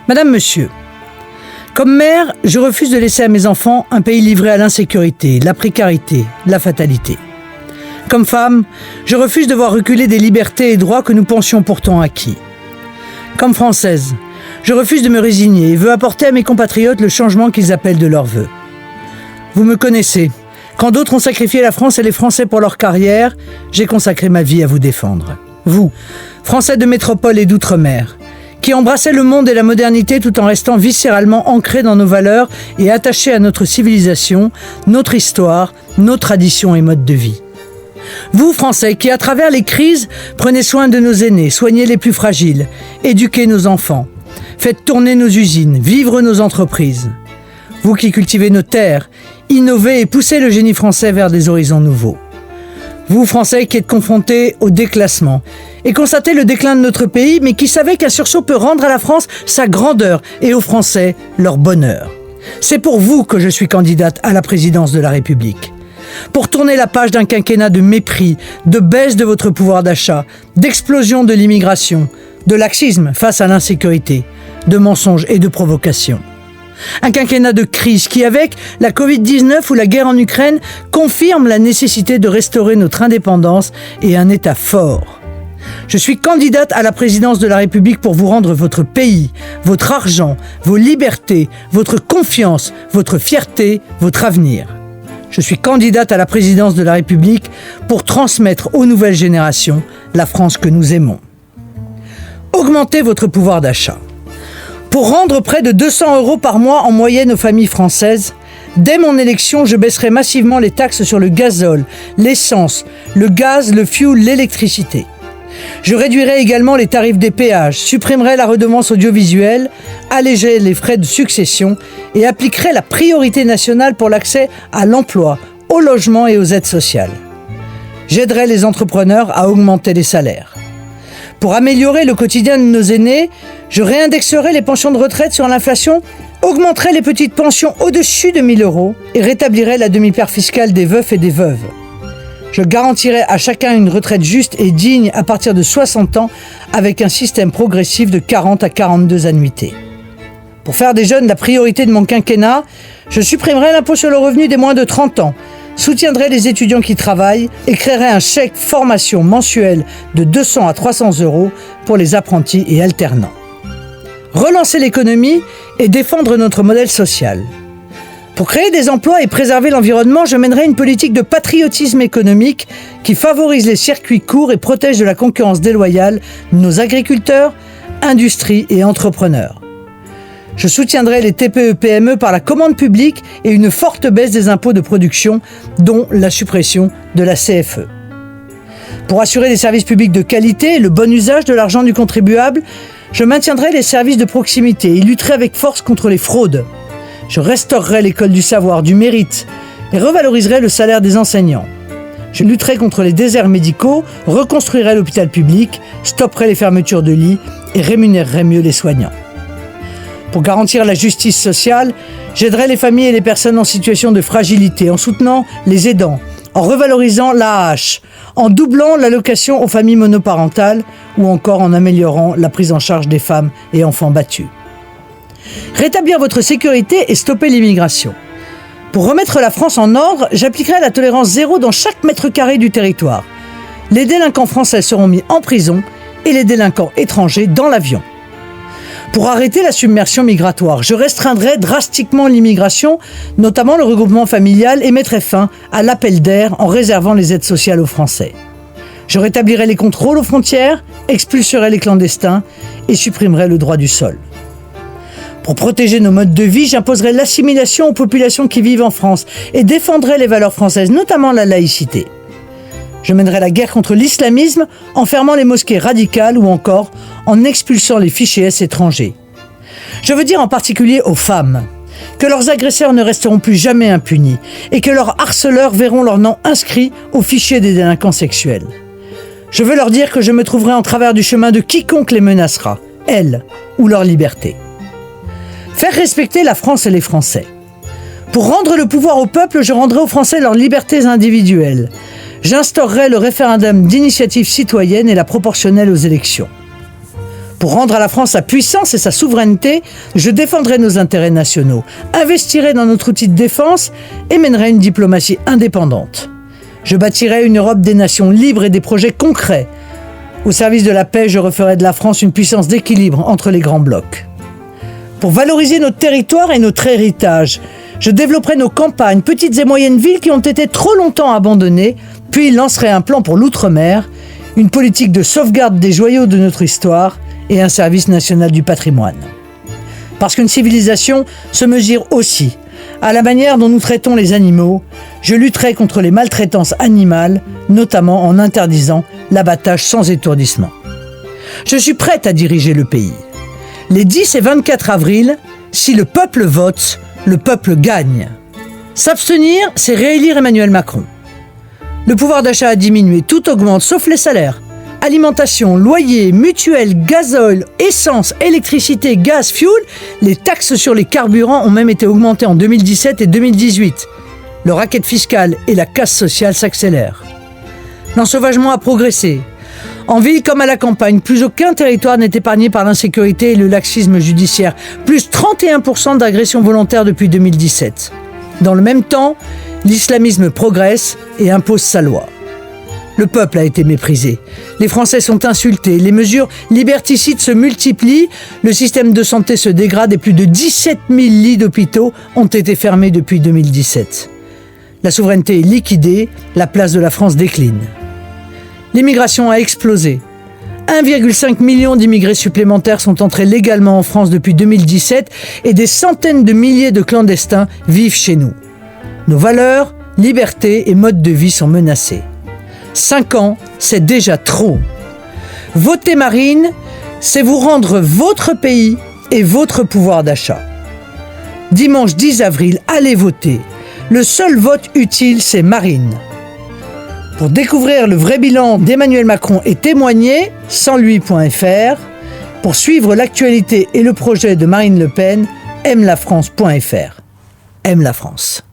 Madame, monsieur, comme mère, je refuse de laisser à mes enfants un pays livré à l'insécurité, la précarité, la fatalité. Comme femme, je refuse de voir reculer des libertés et droits que nous pensions pourtant acquis. Comme Française, je refuse de me résigner et veux apporter à mes compatriotes le changement qu'ils appellent de leur vœu. Vous me connaissez. Quand d'autres ont sacrifié la France et les Français pour leur carrière, j'ai consacré ma vie à vous défendre. Vous, Français de métropole et d'outre-mer, qui embrassait le monde et la modernité tout en restant viscéralement ancré dans nos valeurs et attaché à notre civilisation, notre histoire, nos traditions et modes de vie. Vous, Français, qui à travers les crises, prenez soin de nos aînés, soignez les plus fragiles, éduquez nos enfants, faites tourner nos usines, vivre nos entreprises. Vous qui cultivez nos terres, innovez et poussez le génie français vers des horizons nouveaux. Vous, Français, qui êtes confrontés au déclassement et constatez le déclin de notre pays, mais qui savez qu'un sursaut peut rendre à la France sa grandeur et aux Français leur bonheur. C'est pour vous que je suis candidate à la présidence de la République. Pour tourner la page d'un quinquennat de mépris, de baisse de votre pouvoir d'achat, d'explosion de l'immigration, de laxisme face à l'insécurité, de mensonges et de provocations. Un quinquennat de crise qui, avec la Covid-19 ou la guerre en Ukraine, confirme la nécessité de restaurer notre indépendance et un État fort. Je suis candidate à la présidence de la République pour vous rendre votre pays, votre argent, vos libertés, votre confiance, votre fierté, votre avenir. Je suis candidate à la présidence de la République pour transmettre aux nouvelles générations la France que nous aimons. Augmentez votre pouvoir d'achat. Pour rendre près de 200 € par mois en moyenne aux familles françaises, dès mon élection, je baisserai massivement les taxes sur le gazole, l'essence, le gaz, le fioul, l'électricité. Je réduirai également les tarifs des péages, supprimerai la redevance audiovisuelle, allégerai les frais de succession et appliquerai la priorité nationale pour l'accès à l'emploi, au logement et aux aides sociales. J'aiderai les entrepreneurs à augmenter les salaires. Pour améliorer le quotidien de nos aînés, je réindexerai les pensions de retraite sur l'inflation, augmenterai les petites pensions au-dessus de 1 000 € et rétablirai la demi-part fiscale des veufs et des veuves. Je garantirai à chacun une retraite juste et digne à partir de 60 ans avec un système progressif de 40 à 42 annuités. Pour faire des jeunes la priorité de mon quinquennat, je supprimerai l'impôt sur le revenu des moins de 30 ans, soutiendrai les étudiants qui travaillent et créerai un chèque formation mensuel de 200 à 300 € pour les apprentis et alternants. Relancer l'économie et défendre notre modèle social. Pour créer des emplois et préserver l'environnement, je mènerai une politique de patriotisme économique qui favorise les circuits courts et protège de la concurrence déloyale nos agriculteurs, industries et entrepreneurs. Je soutiendrai les TPE-PME par la commande publique et une forte baisse des impôts de production, dont la suppression de la CFE. Pour assurer des services publics de qualité et le bon usage de l'argent du contribuable, je maintiendrai les services de proximité et lutterai avec force contre les fraudes. Je restaurerai l'école du savoir, du mérite et revaloriserai le salaire des enseignants. Je lutterai contre les déserts médicaux, reconstruirai l'hôpital public, stopperai les fermetures de lits et rémunérerai mieux les soignants. Pour garantir la justice sociale, j'aiderai les familles et les personnes en situation de fragilité en soutenant les aidants, en revalorisant l'AAH, en doublant l'allocation aux familles monoparentales ou encore en améliorant la prise en charge des femmes et enfants battus. Rétablir votre sécurité et stopper l'immigration. Pour remettre la France en ordre, j'appliquerai la tolérance zéro dans chaque mètre carré du territoire. Les délinquants français seront mis en prison et les délinquants étrangers dans l'avion. Pour arrêter la submersion migratoire, je restreindrai drastiquement l'immigration, notamment le regroupement familial, et mettrai fin à l'appel d'air en réservant les aides sociales aux Français. Je rétablirai les contrôles aux frontières, expulserai les clandestins et supprimerai le droit du sol. Pour protéger nos modes de vie, j'imposerai l'assimilation aux populations qui vivent en France et défendrai les valeurs françaises, notamment la laïcité. Je mènerai la guerre contre l'islamisme en fermant les mosquées radicales ou encore en expulsant les fichiers S étrangers. Je veux dire en particulier aux femmes que leurs agresseurs ne resteront plus jamais impunis et que leurs harceleurs verront leur nom inscrit au fichier des délinquants sexuels. Je veux leur dire que je me trouverai en travers du chemin de quiconque les menacera, elles ou leur liberté. Faire respecter la France et les Français. Pour rendre le pouvoir au peuple, je rendrai aux Français leurs libertés individuelles. J'instaurerai le référendum d'initiative citoyenne et la proportionnelle aux élections. Pour rendre à la France sa puissance et sa souveraineté, je défendrai nos intérêts nationaux, investirai dans notre outil de défense et mènerai une diplomatie indépendante. Je bâtirai une Europe des nations libres et des projets concrets. Au service de la paix, je referai de la France une puissance d'équilibre entre les grands blocs. Pour valoriser notre territoire et notre héritage, je développerai nos campagnes, petites et moyennes villes qui ont été trop longtemps abandonnées, puis lancerai un plan pour l'outre-mer, une politique de sauvegarde des joyaux de notre histoire et un service national du patrimoine. Parce qu'une civilisation se mesure aussi à la manière dont nous traitons les animaux, je lutterai contre les maltraitances animales, notamment en interdisant l'abattage sans étourdissement. Je suis prête à diriger le pays. Les 10 et 24 avril, si le peuple vote, le peuple gagne. S'abstenir, c'est réélire Emmanuel Macron. Le pouvoir d'achat a diminué, tout augmente sauf les salaires. Alimentation, loyer, mutuelle, gasoil, essence, électricité, gaz, fuel, les taxes sur les carburants ont même été augmentées en 2017 et 2018. Le racket fiscal et la casse sociale s'accélèrent. L'ensauvagement a progressé. En ville comme à la campagne, plus aucun territoire n'est épargné par l'insécurité et le laxisme judiciaire. Plus 31% d'agressions volontaires depuis 2017. Dans le même temps, l'islamisme progresse et impose sa loi. Le peuple a été méprisé. Les Français sont insultés. Les mesures liberticides se multiplient. Le système de santé se dégrade et plus de 17 000 lits d'hôpitaux ont été fermés depuis 2017. La souveraineté est liquidée. La place de la France décline. L'immigration a explosé. 1,5 million d'immigrés supplémentaires sont entrés légalement en France depuis 2017 et des centaines de milliers de clandestins vivent chez nous. Nos valeurs, libertés et modes de vie sont menacés. 5 ans, c'est déjà trop. Voter Marine, c'est vous rendre votre pays et votre pouvoir d'achat. Dimanche 10 avril, allez voter. Le seul vote utile, c'est Marine. Pour découvrir le vrai bilan d'Emmanuel Macron et témoigner, sanslui.fr. Pour suivre l'actualité et le projet de Marine Le Pen, aimelafrance.fr. Aime la France.